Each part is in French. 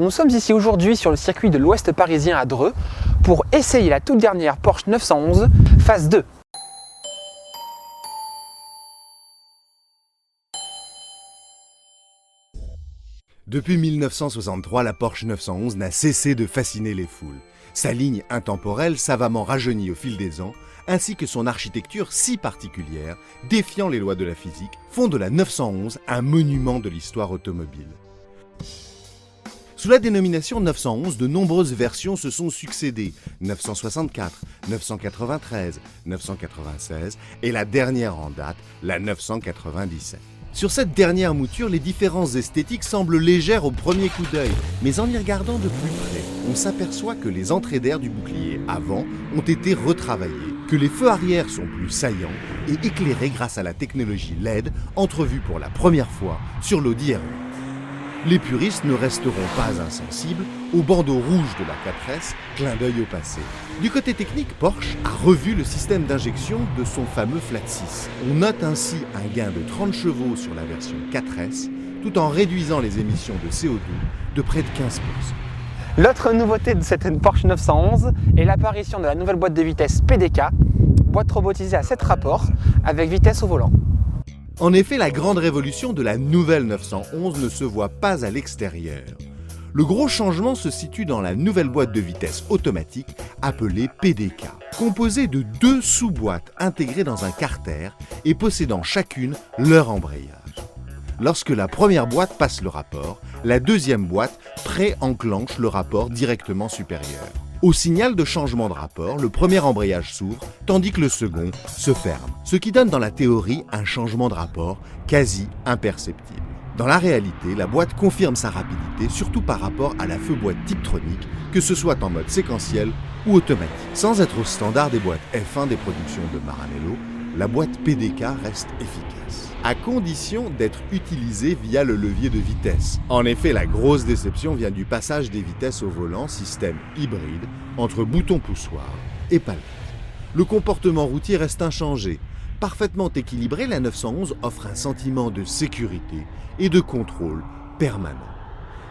nous sommes ici aujourd'hui sur le circuit de l'Ouest parisien à Dreux pour essayer la toute dernière Porsche 911 phase 2. Depuis 1963, la Porsche 911 n'a cessé de fasciner les foules. Sa ligne intemporelle, savamment rajeunie au fil des ans, ainsi que son architecture si particulière, défiant les lois de la physique, font de la 911 un monument de l'histoire automobile. Sous la dénomination 911, de nombreuses versions se sont succédées, 964, 993, 996 et la dernière en date, la 997. Sur cette dernière mouture, les différences esthétiques semblent légères au premier coup d'œil, mais en y regardant de plus près, on s'aperçoit que les entrées d'air du bouclier avant ont été retravaillées, que les feux arrière sont plus saillants et éclairés grâce à la technologie LED entrevue pour la première fois sur l'Audi R8. Les puristes ne resteront pas insensibles au bandeau rouge de la 4S, clin d'œil au passé. Du côté technique, Porsche a revu le système d'injection de son fameux Flat 6. On note ainsi un gain de 30 chevaux sur la version 4S, tout en réduisant les émissions de CO2 de près de 15%. L'autre nouveauté de cette Porsche 911 est l'apparition de la nouvelle boîte de vitesse PDK, boîte robotisée à 7 rapports avec vitesse au volant. En effet, la grande révolution de la nouvelle 911 ne se voit pas à l'extérieur. Le gros changement se situe dans la nouvelle boîte de vitesse automatique appelée PDK, composée de 2 sous-boîtes intégrées dans un carter et possédant chacune leur embrayage. Lorsque la première boîte passe le rapport, la deuxième boîte pré-enclenche le rapport directement supérieur. Au signal de changement de rapport, le premier embrayage s'ouvre, tandis que le second se ferme, ce qui donne dans la théorie un changement de rapport quasi imperceptible. Dans la réalité, la boîte confirme sa rapidité, surtout par rapport à la feu-boîte Tiptronic, que ce soit en mode séquentiel ou automatique. Sans être au standard des boîtes F1 des productions de Maranello, la boîte PDK reste efficace, à condition d'être utilisée via le levier de vitesse. En effet, la grosse déception vient du passage des vitesses au volant, système hybride, entre bouton poussoir et palette. Le comportement routier reste inchangé. Parfaitement équilibrée, la 911 offre un sentiment de sécurité et de contrôle permanent.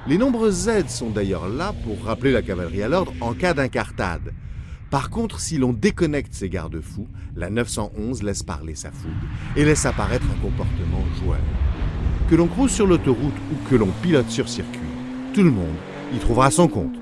Les nombreuses aides sont d'ailleurs là pour rappeler la cavalerie à l'ordre en cas d'incartade. Par contre, si l'on déconnecte ces garde-fous, la 911 laisse parler sa fougue et laisse apparaître un comportement joyeux. Que l'on cruise sur l'autoroute ou que l'on pilote sur circuit, tout le monde y trouvera son compte.